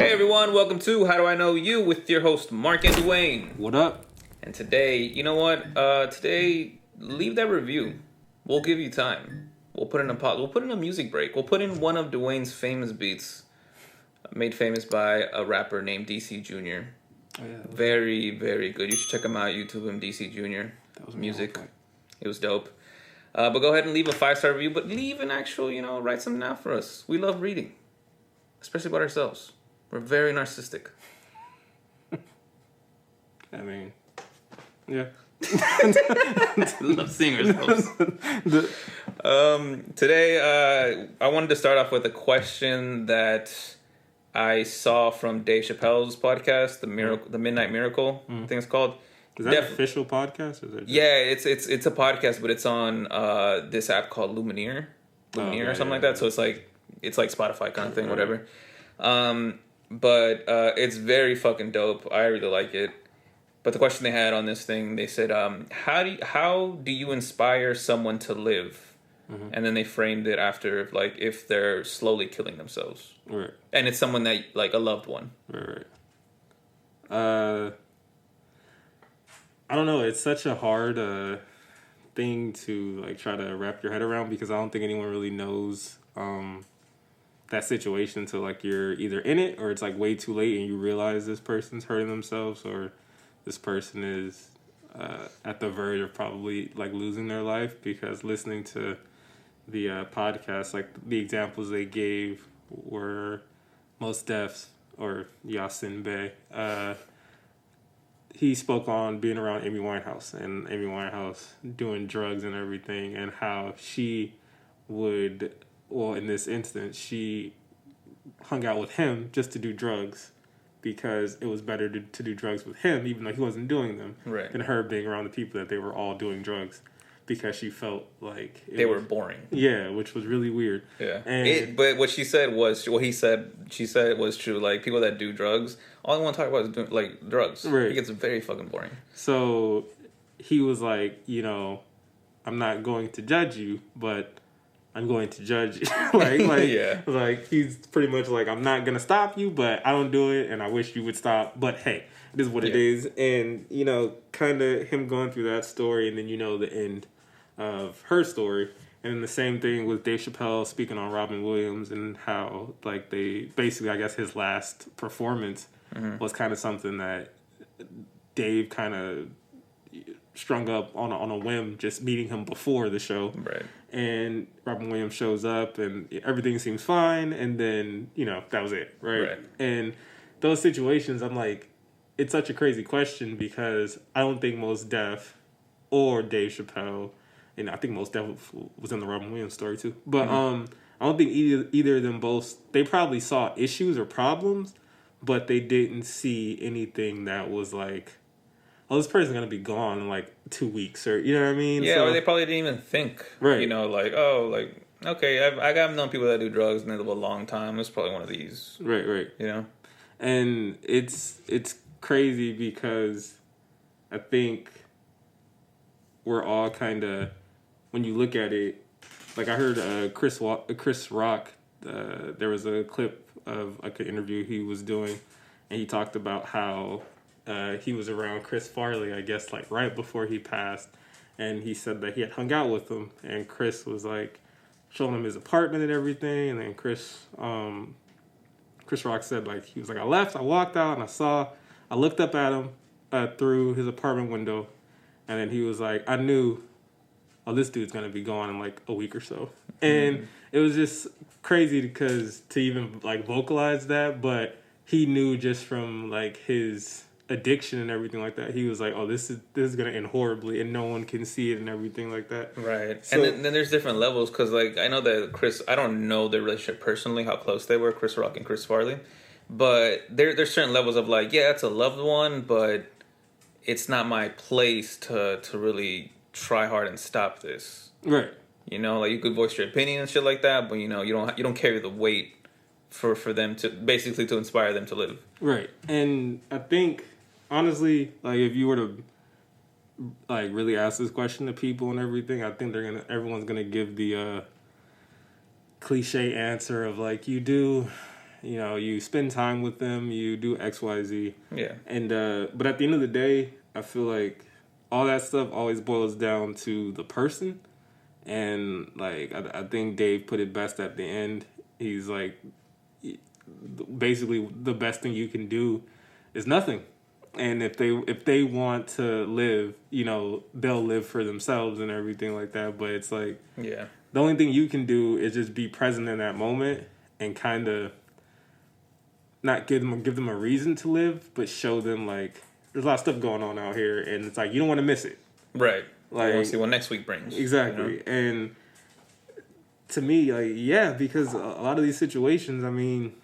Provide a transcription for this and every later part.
Hey everyone, welcome to How Do I Know You with your host Mark and Dwayne. What up? And today, you know what? Today, leave that review. We'll give you time. We'll put in a pot. We'll put in a music break. We'll put in one of Dwayne's famous beats, made famous by a rapper named DC Jr. Oh, yeah, Very, very good. You should check him out. YouTube him, DC Jr. That was music. wrong. It was dope. But go ahead and leave a 5-star review. But leave an actual, write something out for us. We love reading, especially about ourselves. We're very narcissistic. I mean, yeah. Love seeing ourselves. Today, I wanted to start off with a question that I saw from Dave Chappelle's podcast, the Midnight Miracle. I think it's called. Is that an official podcast? Or is it just... Yeah, it's a podcast, but it's on this app called Lumineer or something like that. So it's like Spotify kind of thing, whatever. But it's very fucking dope. I really like it. But the question they had on this thing, they said, how do you inspire someone to live? Mm-hmm. And then they framed it after, like, if they're slowly killing themselves. Right. And it's someone that, like, a loved one. Right. I don't know. It's such a hard thing to, like, try to wrap your head around because I don't think anyone really knows that situation until, like, you're either in it or it's, like, way too late and you realize this person's hurting themselves or this person is at the verge of probably, like, losing their life. Because listening to the podcast, like, the examples they gave were Mos Def's or Yasin Bey. He spoke on being around Amy Winehouse and Amy Winehouse doing drugs and everything, and how she would, well, in this instance, she hung out with him just to do drugs because it was better to do drugs with him, even though he wasn't doing them, right, than her being around the people that they were all doing drugs because she felt like they were boring. Yeah, which was really weird. Yeah, but what she said was, she said it was true. Like, people that do drugs, all they want to talk about is doing, like, drugs. Right. It gets very fucking boring. So he was like, I'm not going to judge you, but I'm going to judge you. Yeah. Like, he's pretty much like, I'm not going to stop you, but I don't do it, and I wish you would stop. But hey, it is what it is. And, kind of him going through that story, and then the end of her story. And then the same thing with Dave Chappelle speaking on Robin Williams and how, like, they basically, I guess, his last performance was kind of something that Dave kind of strung up on a whim, just meeting him before the show. Right. And Robin Williams shows up and everything seems fine, and then, that was it, right? And those situations, I'm like, it's such a crazy question because I don't think Mos Def or Dave Chappelle, and I think Mos Def was in the Robin Williams story too, but I don't think either of them both, they probably saw issues or problems, but they didn't see anything that was like, oh, this person's going to be gone in like 2 weeks, or, you know what I mean? Yeah, so, or they probably didn't even think, right. Okay, I've known people that do drugs and they live a long time. It's probably one of these. Right. And it's crazy because I think we're all kind of, when you look at it, like I heard Chris Rock, there was a clip of like an interview he was doing, and he talked about how he was around Chris Farley, I guess, like right before he passed, and he said that he had hung out with him, and Chris was like showing him his apartment and everything, and then Chris Rock said, like, he was like, I walked out, and I looked up at him through his apartment window, and then he was like, I knew, oh, this dude's gonna be gone in like a week or so. And it was just crazy because to even like vocalize that, but he knew just from like his addiction and everything like that, he was like, oh, this is gonna end horribly and no one can see it and everything like that. Right. So, and then there's different levels, because like I know that I don't know their relationship personally, how close they were, Chris Rock and Chris Farley, but there's certain levels of like, yeah, it's a loved one, but it's not my place to really try hard and stop this. Right. Like, you could voice your opinion and shit like that, but you don't carry the weight for them to basically to inspire them to live. Right. And I think honestly, like, if you were to like really ask this question to people and everything, I think everyone's gonna give the cliche answer of like, you do you spend time with them, you do X, Y, Z. Yeah. And but at the end of the day, I feel like all that stuff always boils down to the person. And like I think Dave put it best at the end. He's like, basically the best thing you can do is nothing. And if they want to live, they'll live for themselves and everything like that. But it's like, yeah, the only thing you can do is just be present in that moment and kind of not give them a reason to live, but show them like there's a lot of stuff going on out here, and it's like you don't want to miss it. Right. Like, you want to see what next week brings. Exactly. And to me, like, yeah, because a lot of these situations, I mean,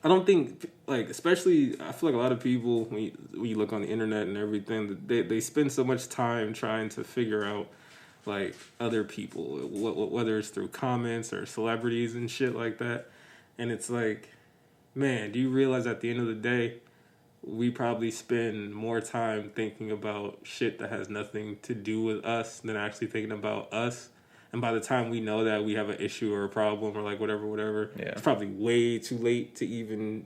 I don't think, like, especially, I feel like a lot of people, when you look on the internet and everything, they spend so much time trying to figure out, like, other people, whether it's through comments or celebrities and shit like that. And it's like, man, do you realize at the end of the day, we probably spend more time thinking about shit that has nothing to do with us than actually thinking about us. And by the time we know that we have an issue or a problem or like whatever, yeah, it's probably way too late to even,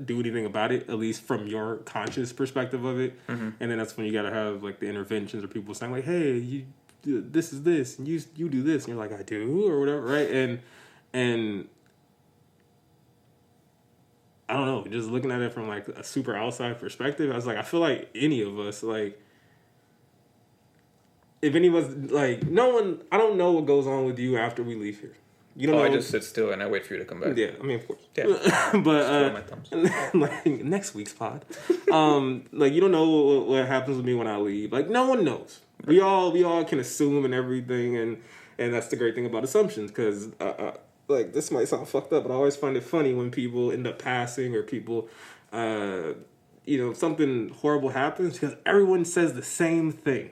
do anything about it, at least from your conscious perspective of it. Mm-hmm. And then that's when you got to have like the interventions or people saying like, hey, you this is this and you do this. And you're like, I do or whatever, right? And I don't know, just looking at it from like a super outside perspective, I was like, I feel like any of us, like, if any of us, like, no one, I don't know what goes on with you after we leave here. You don't know. I just sit still and I wait for you to come back. Yeah, I mean, of course. Yeah. But, like, next week's pod. Like, you don't know what happens with me when I leave. Like, no one knows. We all can assume and everything, and that's the great thing about assumptions, because, like, this might sound fucked up, but I always find it funny when people end up passing or people, something horrible happens, because everyone says the same thing.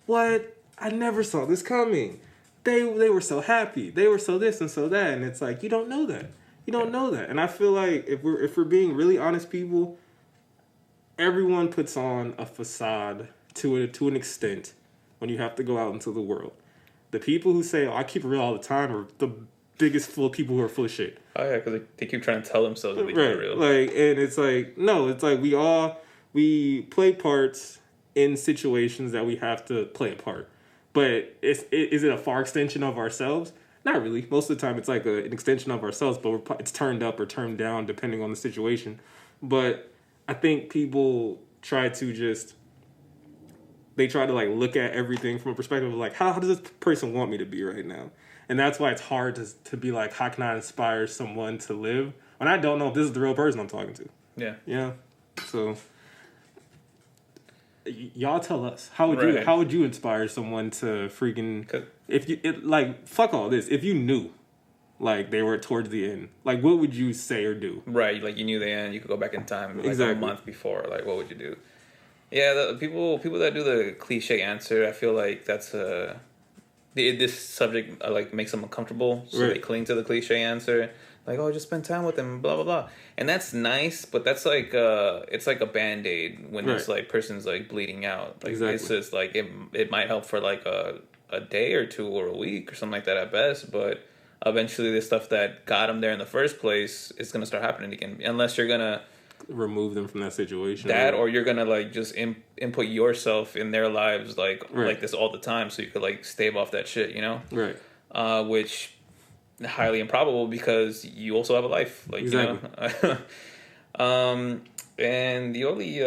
What? I never saw this coming. They were so happy. They were so this and so that. And it's like, you don't know that. You don't know that. And I feel like if we're being really honest people, everyone puts on a facade to an extent when you have to go out into the world. The people who say, I keep it real all the time are the biggest full people who are full of shit. Oh yeah, because they keep trying to tell themselves that they keep it real. Like, and it's like, no, it's like we play parts in situations that we have to play a part. But is it a far extension of ourselves? Not really. Most of the time it's like an extension of ourselves, but it's turned up or turned down depending on the situation. But I think people try to like look at everything from a perspective of like, how does this person want me to be right now? And that's why it's hard to be like, how can I inspire someone to live when I don't know if this is the real person I'm talking to? Yeah. Yeah. So y'all tell us, how would you inspire someone to freaking, fuck all this, if you knew like they were towards the end, like what would you say or do? Right, like you knew the end, you could go back in time like exactly. A month before, like what would you do? Yeah, the people that do the cliche answer, I feel like that's this subject like makes them uncomfortable, so right. They cling to the cliche answer. Like, oh, just spend time with them, blah, blah, blah. And that's nice, but that's like, it's like a Band-Aid when right. It's like person's like bleeding out. Like, exactly. It's just like, it might help for like a day or two or a week or something like that at best, but eventually the stuff that got them there in the first place is going to start happening again. Unless you're going to remove them from that situation. Or you're going to like just input yourself in their lives like right. Like this all the time so you could like stave off that shit, Right. Which... highly improbable because you also have a life, like exactly. And the only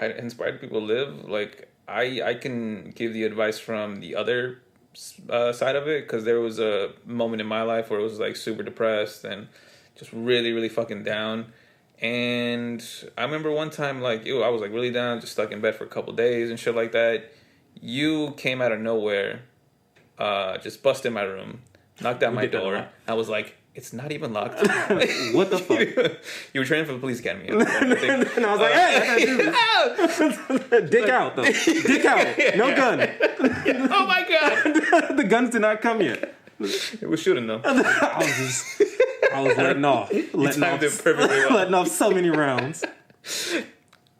inspired people to live, like I can give the advice from the other side of it, because there was a moment in my life where it was like super depressed and just really really fucking down. And I remember one time like I was like really down, just stuck in bed for a couple days and shit like that. You came out of nowhere, just busted my room, knocked down my door. I was like, it's not even locked. What the fuck? You were training for the police academy. And I was like, hey, I gotta do this. Dick out, though. Dick out. No gun. Oh, my God. The guns did not come yet. It was shooting, though. I was letting off. Letting off so many rounds.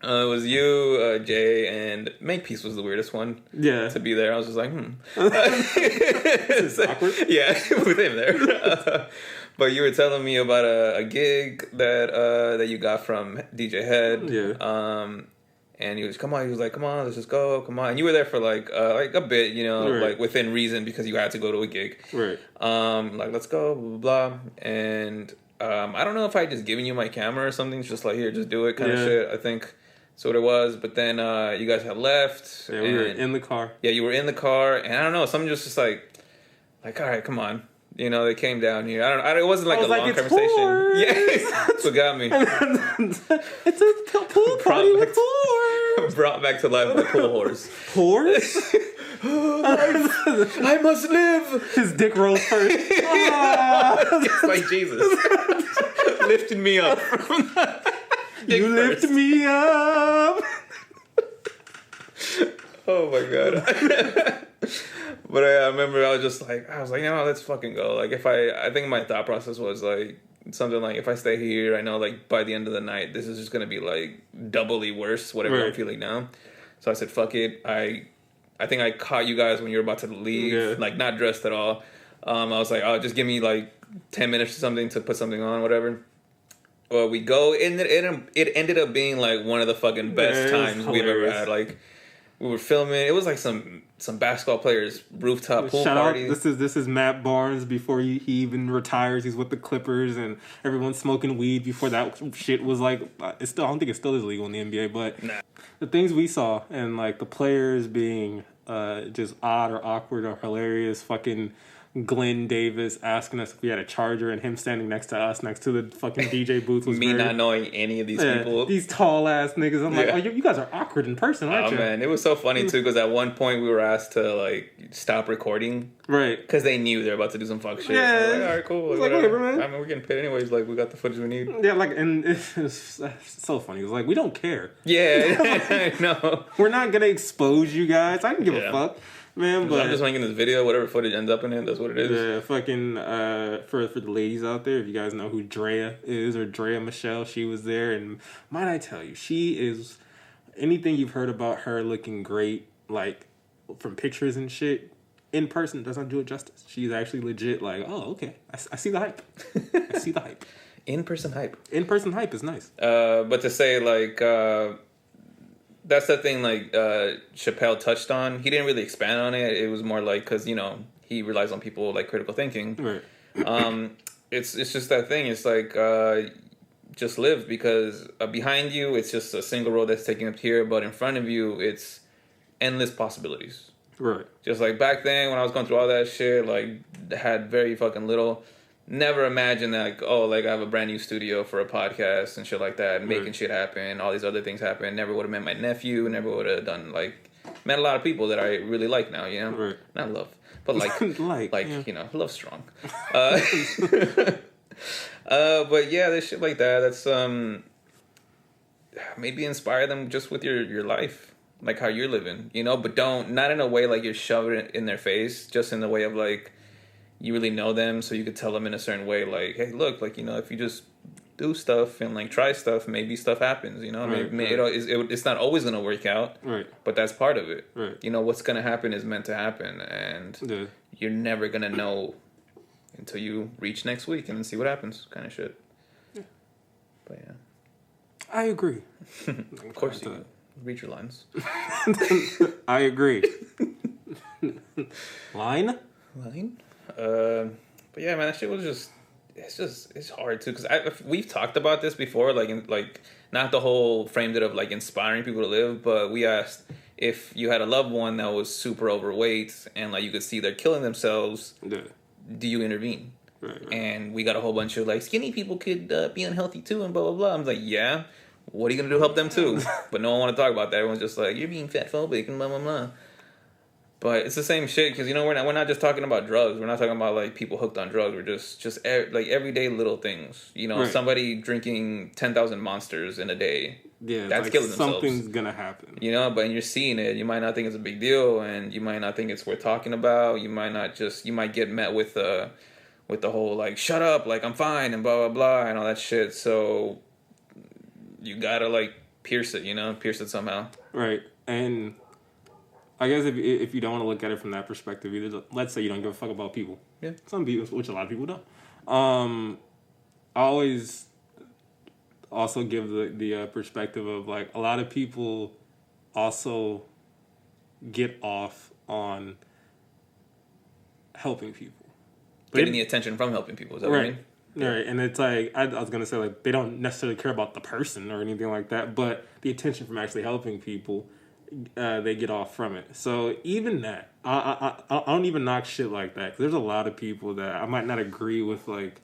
It was you, Jay, and Makepeace was the weirdest one. Yeah. To be there, I was just like, This is awkward. Yeah, with him there. But you were telling me about a gig that you got from DJ Head. Yeah. And he was like, come on, let's just go, come on. And you were there for like a bit, you know, Right. like within reason because you had to go to a gig. Right. Like, let's go, blah, blah, blah. And I don't know if I just given you my camera or something. It's just like, here, just do it kind of shit. I think that's what it was. But then you guys had left. Yeah, we were in the car. Yeah, you were in the car. And I don't know, something just like, all right, come on. You know, they came down here. It wasn't like a long conversation. Whores. Yeah, that's what got me. It's a pool party with whores. Brought back to life by pool whores. Whores? I must live. His dick rolls first. Just like Jesus. Lifted me up. You lift me up. Oh my God. But I remember I was like, you know, let's fucking go. Like I think my thought process was like something like, if I stay here, I know like by the end of the night, this is just going to be like doubly worse, whatever I'm feeling now. So I said, fuck it. I think I caught you guys when you were about to leave, like not dressed at all. I was like, oh, just give me like 10 minutes or something to put something on, whatever. Well, we go, and it ended up being like one of the fucking best times we've ever had. Like, we were filming. It was like some basketball players' rooftop pool party. This is Matt Barnes before he even retires. He's with the Clippers, and everyone's smoking weed before that shit was like. I don't think it still is legal in the NBA, but the things we saw and like the players being just odd or awkward or hilarious. Fucking Glenn Davis asking us if we had a charger, and him standing next to us, next to the fucking DJ booth. Was me not knowing any of these people. These tall ass niggas. I'm like, oh, you guys are awkward in person, aren't you? Oh man, it was so funny too because at one point we were asked to like stop recording, right? Because they knew they were about to do some fuck shit. Yeah, like, all right, cool. Like, whatever, man. I mean, we're getting paid anyways. Like, we got the footage we need. Yeah, like, and it's so funny. It was like, we don't care. Yeah, I know. We're not gonna expose you guys. I don't give a fuck. Man, but I'm just making this video. Whatever footage ends up in it, that's what it is. Yeah, fucking for the ladies out there, if you guys know who Drea is or Drea Michelle, she was there, and might I tell you, she is anything you've heard about her looking great, like from pictures and shit. In person does not do it justice. She's actually legit. Like, oh, okay, I see the hype. I see the hype. In-person hype. In-person hype is nice. But to say like. That's the thing, like, Chappelle touched on. He didn't really expand on it. It was more like, because, you know, he relies on people, like, critical thinking. Right. It's just that thing. It's like, just live, because behind you, it's just a single road that's taking up here, but in front of you, it's endless possibilities. Right. Just like back then, when I was going through all that shit, like, had very fucking little... Never imagined that, like, oh, like, I have a brand new studio for a podcast and shit like that, and making shit happen, all these other things happen. Never would have met my nephew, never would have done, like, met a lot of people that I really like now, you know? Right. Not love, but, like, yeah. You know, love strong. But, yeah, there's shit like that. That's, maybe inspire them just with your life, like, how you're living, you know? But not in a way, like, you're shoving it in their face, just in the way of, like, you really know them, so you could tell them in a certain way, like, hey, look, like, you know, if you just do stuff and, like, try stuff, maybe stuff happens, you know? Right, maybe it's not always going to work out, right? But that's part of it. Right. You know, what's going to happen is meant to happen, and you're never going to know until you reach next week and then see what happens, kind of shit. Yeah. But, yeah. I agree. Of course you read your lines. I agree. Line? But yeah, man, that shit was it's hard too, because we've talked about this before, like not the whole framed it of like inspiring people to live, but we asked if you had a loved one that was super overweight and like you could see they're killing themselves, do you intervene? Right. And we got a whole bunch of like skinny people could be unhealthy too and blah blah blah. I'm like, yeah, what are you gonna do to help them too? But no one want to talk about that. Everyone's just like, you're being fat phobic and blah blah blah. But it's the same shit, because, you know, we're not just talking about drugs. We're not talking about, like, people hooked on drugs. We're just like, everyday little things. You know, somebody drinking 10,000 Monsters in a day. Yeah, that's like killing themselves. Something's going to happen. You know, but you're seeing it. You might not think it's a big deal, and you might not think it's worth talking about. You might get met with the whole, like, shut up, like, I'm fine, and blah, blah, blah, and all that shit. So you gotta, like, pierce it, pierce it somehow. Right. And I guess if you don't want to look at it from that perspective either, let's say you don't give a fuck about people. Yeah. Some people, which a lot of people don't. I always also give the perspective of like a lot of people also get off on helping people. Getting the attention from helping people, is that what you mean? Right, and it's like, I was going to say, like, they don't necessarily care about the person or anything like that, but the attention from actually helping people, they get off from it. So even that, I don't even knock shit like that, 'cause there's a lot of people that I might not agree with, like,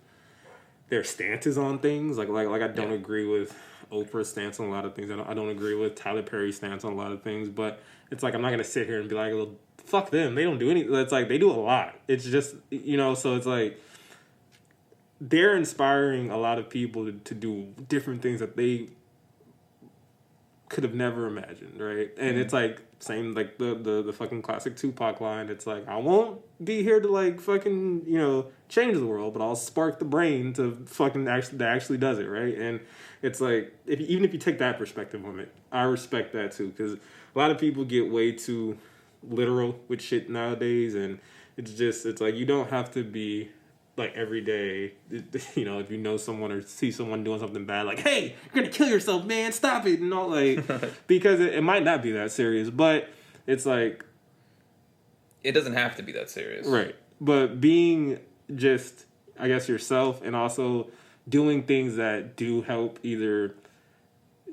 their stances on things. Like I don't agree with Oprah's stance on a lot of things. I don't agree with Tyler Perry's stance on a lot of things, but it's like, I'm not going to sit here and be like, well, fuck them. They don't do anything. It's like, they do a lot. It's just, so it's like, they're inspiring a lot of people to do different things that they could have never imagined, right? And it's like, same like the fucking classic Tupac line. It's like, I won't be here to like fucking, change the world, but I'll spark the brain to fucking actually does it, right? And it's like, even if you take that perspective on it, I respect that too, because a lot of people get way too literal with shit nowadays, and it's like, you don't have to be like every day, if you know someone or see someone doing something bad, like, hey, you're gonna kill yourself, man, stop it, and all, like, because it might not be that serious, but it's like, it doesn't have to be that serious, right? But being just, I guess, yourself, and also doing things that do help either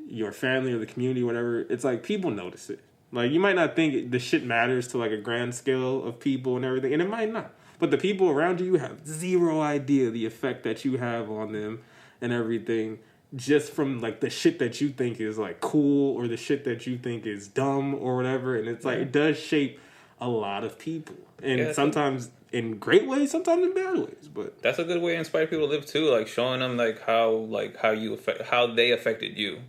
your family or the community, whatever, it's like, people notice it. Like, you might not think the shit matters to like a grand scale of people and everything, and it might not. But the people around you have zero idea the effect that you have on them and everything, just from like the shit that you think is like cool or the shit that you think is dumb or whatever. And it's like, it does shape a lot of people, and sometimes in great ways, sometimes in bad ways. But that's a good way to inspire people to live too, like showing them how they affected you,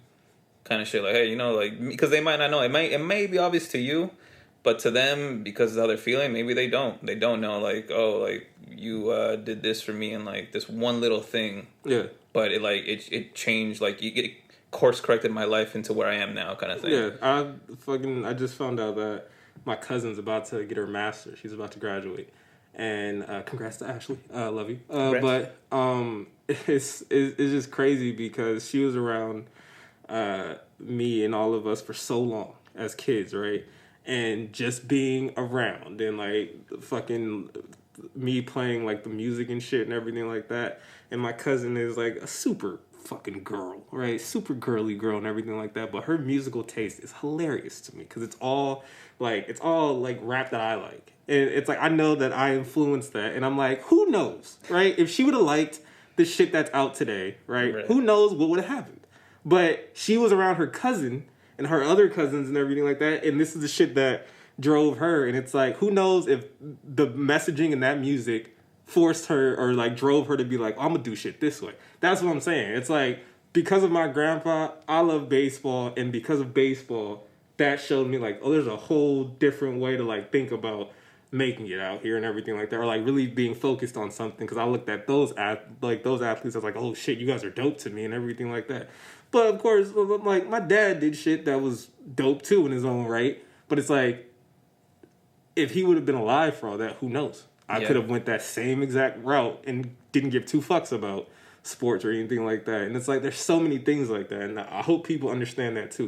kind of shit. Like, hey, because they might not know. It may be obvious to you. But to them, because of how they're feeling, maybe they don't. They don't know, like, oh, like, you did this for me and, like, this one little thing. Yeah. But it changed, like, it course-corrected my life into where I am now, kind of thing. Yeah, I just found out that my cousin's about to get her master's. She's about to graduate. And congrats to Ashley. Love you. But it's just crazy because she was around me and all of us for so long as kids, right? And just being around and like fucking me playing like the music and shit and everything like that. And my cousin is like a super fucking girl, right? Super girly girl and everything like that. But her musical taste is hilarious to me because it's all like rap that I like. And it's like, I know that I influenced that. And I'm like, who knows, right? If she would have liked the shit that's out today, right? Who knows what would have happened? But she was around her cousin and her other cousins and everything like that, and this is the shit that drove her, and it's like, who knows if the messaging and that music forced her or like drove her to be like, oh, I'm gonna do shit this way. That's what I'm saying. It's like, because of my grandpa, I love baseball, and because of baseball, that showed me like, oh, there's a whole different way to like think about making it out here and everything like that, or like really being focused on something, because I looked at those athletes, I was like, oh shit, you guys are dope to me and everything like that. But of course, like, my dad did shit that was dope too in his own right. But it's like, if he would have been alive for all that, who knows? I could have went that same exact route and didn't give two fucks about sports or anything like that. And it's like, there's so many things like that. And I hope people understand that too.